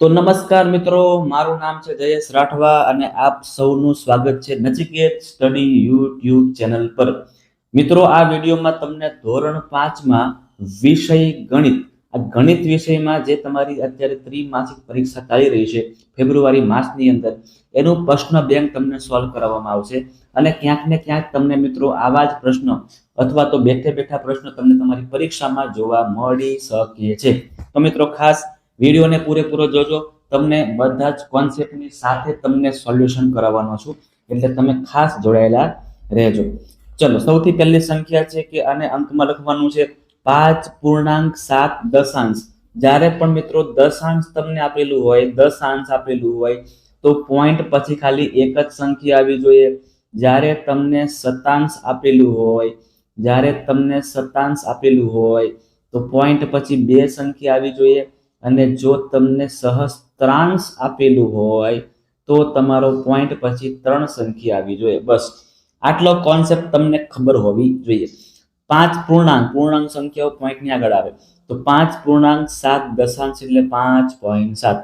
તો નમસ્કાર મિત્રો, મારું નામ છે જયેશ રાઠવા અને આપ સૌનું સ્વાગત છે નચિકેત સ્ટડી યુટ્યુબ ચેનલ પર। મિત્રો, આ વિડીયોમાં તમને ધોરણ 5માં વિષય ગણિત, આ ગણિત વિષયમાં જે તમારી અત્યારે ત્રિમાસિક પરીક્ષા ચાલી રહી છે ફેબ્રુઆરી માસની અંદર, એનું પ્રશ્ન બેંક તમને સોલ્વ કરાવવામાં આવશે અને ક્યાંક ને ક્યાંક તમને મિત્રો આવા જ પ્રશ્ન અથવા તો બેઠે બેઠા પ્રશ્નો તમને તમારી પરીક્ષામાં જોવા મળી શકે છે। તો મિત્રો, ખાસ વિડીયોને પૂરેપૂરો જોજો, તમને બધા જ કોન્સેપ્ટની સાથે તમને સોલ્યુશન કરાવવાનો છું, એટલે તમે ખાસ જોડાયેલા રહેજો। ચલો, સૌથી પહેલી સંખ્યા છે કે આને અંકમાં લખવાનું છે 5.7 જ્યારે પણ મિત્રો દશાંશ તમને આપેલું હોય, દશાંશ આપેલું હોય તો પોઈન્ટ પછી ખાલી એક જ સંખ્યા આવી જોઈએ। જ્યારે તમને શતાંશ આપેલું હોય, જ્યારે તમને શતાંશ આપેલું હોય તો પોઈન્ટ પછી બે સંખ્યા આવી જોઈએ અને જો તમને સહસ્ત્રાંશ આપેલું હોય તો તમારો પોઈન્ટ પછી ત્રણ સંખ્યા આવી જોઈએ। બસ આટલો કોન્સેપ્ટ તમને ખબર હોવી જોઈએ। 5 સંખ્યાઓ પોઈન્ટની આગળ આવે તો 5.7 એટલે 5.7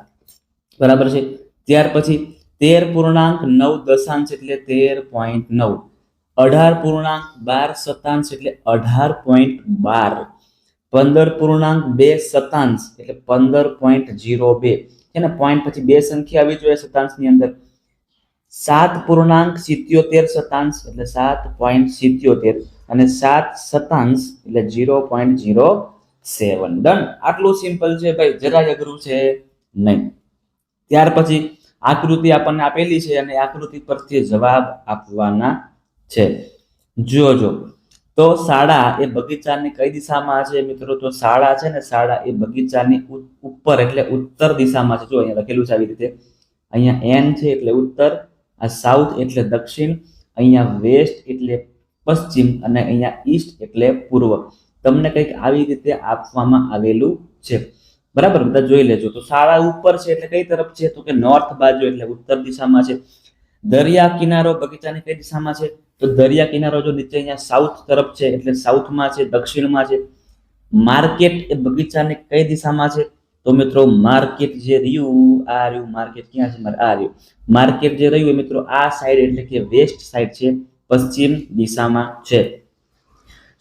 બરાબર છે। ત્યાર પછી 13.9 એટલે 13.9, 18.12 એટલે 18.12, 15.2 એટલે 15.02 છે ને, પોઈન્ટ પછી બે સંખ્યા આવી જોઈએ શતાંશની અંદર। 7.77 એટલે 7.77 અને 7 શતાંશ એટલે 0.07। ડન, આટલું સિમ્પલ છે ભાઈ, જરાય અઘરું છે નહીં। ત્યાર પછી આકૃતિ આપણને આપેલી છે અને આકૃતિ પરથી જવાબ આપવાના છે। જોજો, તો શાળા એ બગીચાની કઈ દિશામાં છે મિત્રો? તો શાળા છે ને, શાળા એ બગીચાની ઉપર એટલે ઉત્તર દિશામાં છે। જો અહીંયા લખેલું છે આવી રીતે, અહીંયા એન છે એટલે ઉત્તર, આ સાઉથ એટલે દક્ષિણ, અહીંયા વેસ્ટ એટલે પશ્ચિમ અને અહીંયા ઈસ્ટ એટલે પૂર્વ। તમને કંઈક આવી રીતે આપવામાં આવેલું છે, બરાબર? બધા જોઈ લેજો। તો શાળા ઉપર છે એટલે કઈ તરફ છે? તો કે નોર્થ બાજુ એટલે ઉત્તર દિશામાં છે। દરિયા કિનારો બગીચાની કઈ દિશામાં છે? તો દરિયા કિનારો જો નીચે અહીંયા સાઉથ તરફ છે એટલે સાઉથમાં છે, દક્ષિણમાં છે। માર્કેટ એ બગીચાની કઈ દિશામાં છે? તો મિત્રો માર્કેટ જે રહ્યું, આ રહ્યું માર્કેટ, ક્યાં છે મારે? આ રહ્યું માર્કેટ જે રહ્યું મિત્રો, આ સાઈડ એટલે કે વેસ્ટ સાઈડ છે, પશ્ચિમ દિશામાં છે।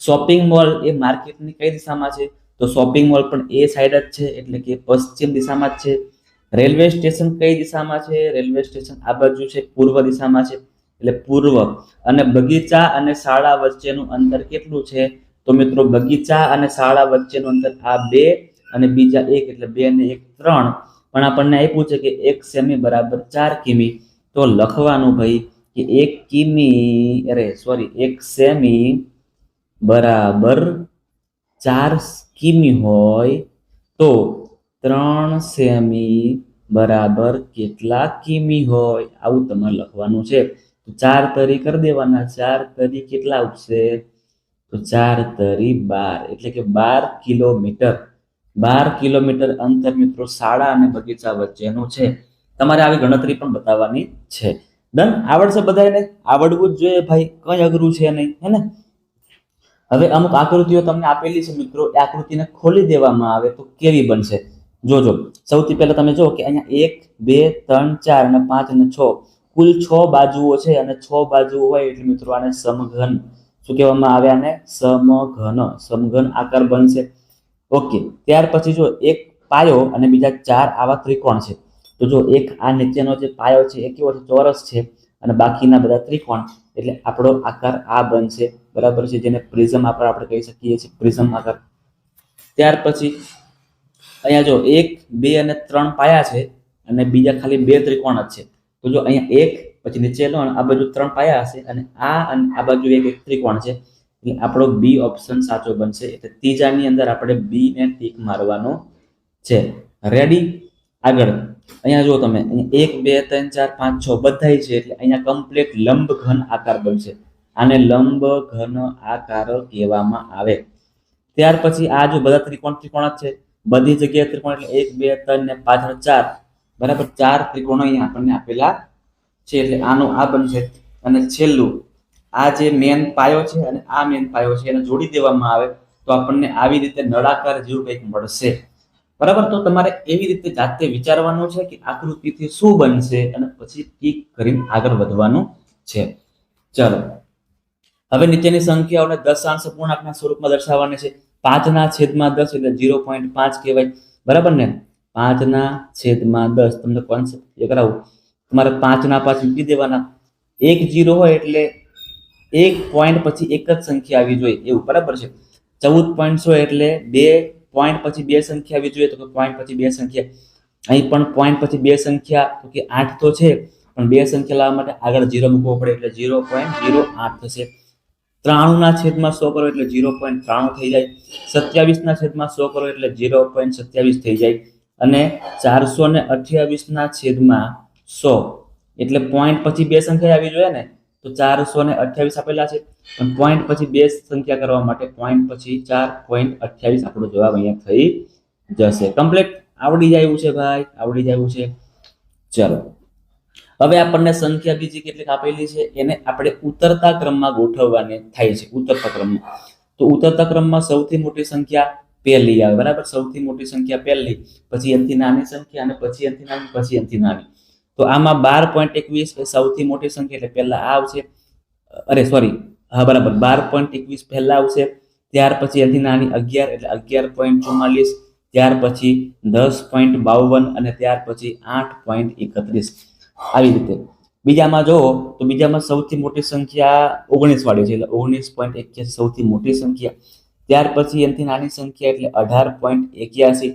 શોપિંગ મોલ એ માર્કેટની કઈ દિશામાં છે? તો શોપિંગ મોલ પણ એ સાઈડ જ છે એટલે કે પશ્ચિમ દિશામાં જ છે। રેલવે સ્ટેશન કઈ દિશામાં છે? રેલવે સ્ટેશન આ બાજુ છે, પૂર્વ દિશામાં છે એટલે પૂર્વ। અને બગીચા અને શાળા વચ્ચેનું અંતર કેટલું છે? તો મિત્રો બગીચા અને શાળા વચ્ચેનું અંતર આ 2 અને બીજા 1 એટલે 2 ને 1 3, પણ આપણને આપ્યું છે કે 1 સેમી બરાબર 4 કિમી। તો લખવાનું ભાઈ કે 1 સેમી બરાબર 4 કિમી હોય તો 3 સેમી બરાબર કેટલા કિમી હોય? આવું તમારે લખવાનું છે। તો 4 તરી કરી દેવાના, 4 તરી કેટલા આવશે? તો 4 તરી 12 એટલે કે 12 કિલોમીટર। 12 કિલોમીટર અંતર મિત્રો શાળા અને બગીચા વચ્ચેનું છે। તમારે આવી ગણતરી પણ બતાવવાની છે। ડન, આવડશે બધાને? આવડવું જ જોઈએ ભાઈ, કઈ અઘરું છે નહીં, હે ને? હવે અમુક આકૃતિઓ તમને આપેલી છે મિત્રો, એ આકૃતિને ખોલી દેવામાં આવે તો કેવી બનશે? જોજો, સૌથી પહેલા તમે જો કે અહીંયા 1 2 3 4 અને 5 અને 6 કુલ 6 બાજુઓ છે અને 6 બાજુઓ હોય એટલે મિત્રો આને સમઘન શું કહેવામાં આવે? આને સમઘન આકાર બનશે। ઓકે, ત્યાર પછી જો એક પાયો અને બીજા 4 આવા ત્રિકોણ છે, તો જો એક આ નીચેનો જે પાયો છે એ કેવો છે? ચોરસ છે અને બાકીના બધા ત્રિકોણ, એટલે આપણો આકાર આ બનશે, બરાબર છે, જેને પ્રિઝમ આકાર આપણે કહી શકીએ છીએ, પ્રિઝમ આકાર। ત્યાર પછી અહીંયા જો 1 2 અને 3 પાયા છે અને બીજા ખાલી 2 ત્રિકોણ જ છે, તો જો અહીંયા 1 પછી નીચે લો અને આ બાજુ 3 પાયા હશે અને આ બાજુ એક ત્રિકોણ છે, એટલે આપણો બી ઓપ્શન સાચો બનશે। એટલે ત્રીજાની અંદર આપણે બી ને ટીક મારવાનો છે। રેડી? આગળ અહીંયા જો તમે 1 2 3 4 5 6 બધાય છે એટલે અહીંયા કમ્પ્લીટ લંબઘન આકાર બનશે, આને લંબઘન આકાર કહેવામાં આવે। ત્યાર પછી આ જો બધા ત્રિકોણ જ છે, બધી જગ્યાએ ત્રિકોણ એટલે 1 2 3 ને 5 અને 4, બરાબર 4 ત્રિકોણો અહીંયા આપણને આપેલા છે એટલે આનું આ બનશે। અને છેલ્લું આ જે મેન પાયો છે અને આ મેન પાયો છે એને જોડી દેવામાં આવે તો આપણને આવી રીતે નળાકાર જેવું કંઈક મળશે। બરાબર. તો તમારે એવી રીતે જાતે વિચારવાનું છે કે આકૃતિથી શું બનશે અને પછી ટીક કરીને આગળ વધવાનું છે. ચાલો, હવે નીચેની સંખ્યાઓને દશાંશ પૂર્ણાંકના સ્વરૂપમાં દર્શાવવાની છે. 5/10 એટલે 0.5 કહેવાય. બરાબર ને? 5/10 તમને કોન્સેપ્ટ કરાવું. તમારે 5 મૂકી દેવાના. 1 0 હોય એટલે 1 પોઈન્ટ પછી એક જ સંખ્યા આવી જોઈએ એવું. બરાબર છે? 14.100 એટલે 2 પોઈન્ટ પછી બે સંખ્યા આવી જોઈએ, તો કે પોઈન્ટ પછી બે સંખ્યા. અહીં પણ પોઈન્ટ પછી બે સંખ્યા, તો કે 8 તો છે, પણ બે સંખ્યા લાવવા માટે આગળ 0 મૂકવો પડે એટલે 0.08 થશે. 93/100 કરો એટલે 0.93 થઈ જાય. 27/100 કરો એટલે 0.27 થઈ જાય. અને 428/100 એટલે પોઈન્ટ પછી બે સંખ્યા આવી જોઈએ ને, તો 428 આપેલા છે, પણ પોઈન્ટ પછી બે સંખ્યા કરવા માટે પોઈન્ટ પછી 4.28 આપણો જવાબ અહીંયા થઈ જશે. કમ્પ્લીટ. આવડી જાય એવું છે ભાઈ, આવડી જાય એવું છે. ચલો, હવે આપણને સંખ્યા બીજી કેટલીક આપેલી છે એને આપણે ઉતરતા ક્રમમાં ગોઠવવાની થાય છે. ઉતરતા ક્રમમાં, તો ઉતરતા ક્રમમાં સૌથી મોટી સંખ્યા પહેલી આવે. બરાબર? સૌથી મોટી સંખ્યા પહેલી, પછી એનાથી નાની સંખ્યા, અને પછી એનાથી નાની, પછી એનાથી નાની. તો આમાં 12.21 એ સૌથી મોટી સંખ્યા એટલે પહેલા આ આવશે. અરે સોરી, હા બરાબર, 12.21 પહેલા આવશે. ત્યાર પછી એનાથી નાની 11 એટલે 11.44. ત્યાર પછી 10.52 અને ત્યાર પછી 8.31. આવી રીતે બીજામાં જો, તો બીજામાં સૌથી મોટી સંખ્યા 19 વાળી છે એટલે 19.81 સૌથી મોટી સંખ્યા. ત્યાર પછી એનાથી નાની સંખ્યા એટલે 18.81.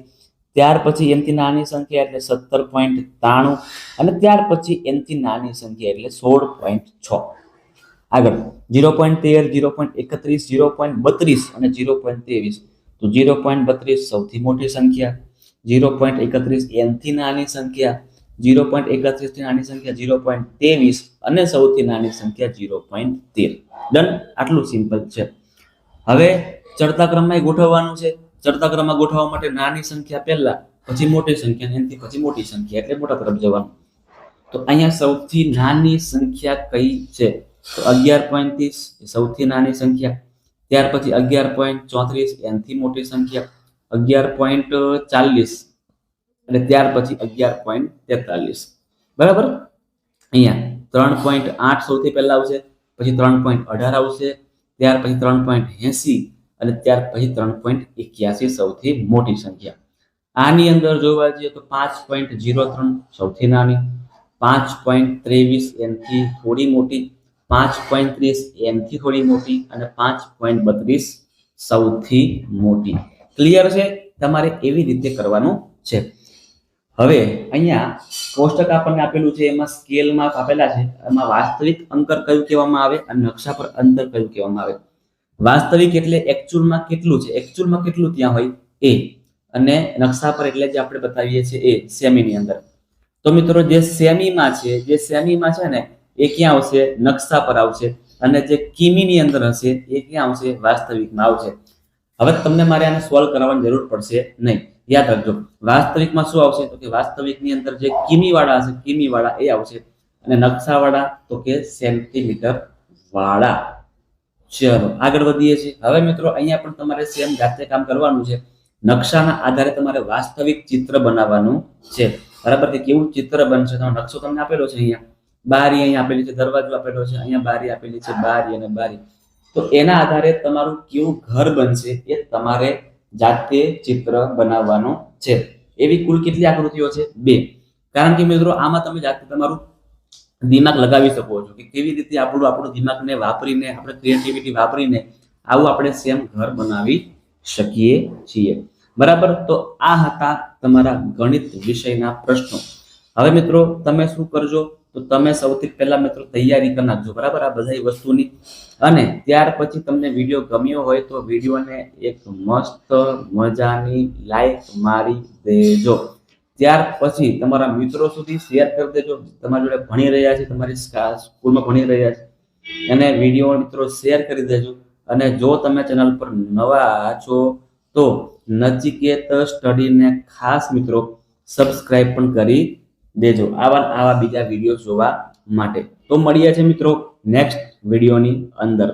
ત્યાર પછી એનાથી નાની સંખ્યા એટલે 17.93 અને ત્યાર પછી એનાથી નાની સંખ્યા એટલે 16.6. આગળ 0.13, 0.31, 0.32 અને 0.23. તો 0.32 સૌથી મોટી સંખ્યા, 0.31 એનાથી નાની સંખ્યા, 0.31 થી નાની સંખ્યા 0.23 અને સૌથી નાની સંખ્યા 0.13. ડન. આટલું સિમ્પલ છે. હવે ચડતા ક્રમમાં ગોઠવવાનું છે. ચડતા ક્રમમાં ગોઠવવા માટે નાની સંખ્યા પહેલા, પછી મોટી સંખ્યા, એનાથી પછી મોટી સંખ્યા એટલે મોટા તરફ જવાનું. તો અહીંયા સૌથી નાની સંખ્યા કઈ છે? તો 11.30 સૌથી નાની સંખ્યા. ત્યાર પછી 11.34 એનાથી મોટી સંખ્યા, 11.40 અને ત્યાર પછી 11.43. બરાબર? અહીંયા 3.8 સૌથી પહેલા આવશે, પછી 3.18 આવશે, ત્યાર પછી 3.80 અને ત્યાર પછી 3.81 સૌથી મોટી સંખ્યા. આની અંદર જોવા જઈએ તો 5.03 સૌથી નાની, 5.23 એનાથી થોડી મોટી, 5.30 એનાથી થોડી મોટી અને 5.32 સૌથી મોટી. ક્લિયર છે? તમારે એવી રીતે કરવાનું છે. હવે અહીંયા કોષ્ટક આપણને આપેલું છે, એમાં સ્કેલ માપ આપેલા છે. એમાં વાસ્તવિક અંતર કયું કહેવામાં આવે અને નકશા પર અંતર કયું કહેવામાં આવે. વાસ્તવિક એટલે એકચ્યુઅલમાં કેટલું છે, એકચ્યુઅલમાં કેટલું ત્યાં હોય એ, અને નકશા પર એટલે જે આપણે બતાવીએ છીએ એ સેમીની અંદર. તો મિત્રો જે સેમીમાં છે ને એ ક્યાં આવશે? નકશા પર આવશે. અને જે કિમીની અંદર હશે એ ક્યાં આવશે? વાસ્તવિકમાં આવશે. હવે તમને મારે આને સોલ્વ કરવાની જરૂર પડશે નહીં. યાદ રાખજો, વાસ્તવિકમાં શું આવશે? તો કે વાસ્તવિકની અંદર જે કિમી વાળા હશે, કિમી વાળા એ આવશે, અને નકશા વાળા તો કે સેન્ટીમીટર વાળા. ચલો આગળ વધીએ છીએ. હવે મિત્રો અહીંયા પણ તમારે સેમ જાતે કામ કરવાનું છે. નકશાના આધારે તમારે વાસ્તવિક ચિત્ર બનાવવાનું છે. બરાબર? કે કેવું ચિત્ર બનશે? તો નકશો તમને આપેલો છે. અહીંયા બારી અહીંયા આપેલી છે, દરવાજો આપેલો છે, અહીંયા બારી આપેલી છે, બારી અને બારી. તો એના આધારે તમારું કેવું ઘર બનશે એ તમારે જાતે ચિત્ર બનાવવાનું છે. એવી કુલ કેટલી આકૃતિઓ છે? 2. કારણ કે મિત્રો આમાં તમે જાતે તમારું દિમાગ લગાવી શકો છો કે કેવી રીતે આપણું દિમાગને વાપરીને, આપણે ક્રિએટિવિટી વાપરીને આવું આપણે સેમ ઘર બનાવી શકીએ છીએ. બરાબર? તો આ હતા તમારા ગણિત વિષયના પ્રશ્નો. હવે મિત્રો તમે શું કરજો? તો તમે સૌથી પહેલા મિત્રો તૈયારી કરી નાખજો. બરાબર? આ બધી વસ્તુની. અને ત્યાર પછી તમને વિડીયો ગમ્યો હોય તો વિડીયોને એક મસ્ત મજાની લાઈક મારી દેજો. ત્યાર પછી તમારા મિત્રો સુધી શેર કરી દેજો. તમારી જોડે ભણી રહ્યા છે, તમારી સ્કૂલમાં ભણી રહ્યા છે, એને વિડીયો મિત્રો શેર કરી દેજો. અને જો તમે ચેનલ પર નવા છો તો નચિકેત સ્ટડીને ખાસ મિત્રો સબસ્ક્રાઇબ પણ કરી દેજો આવા બીજા વિડીયો જોવા માટે. તો મળીએ છીએ મિત્રો નેક્સ્ટ વિડીયોની અંદર.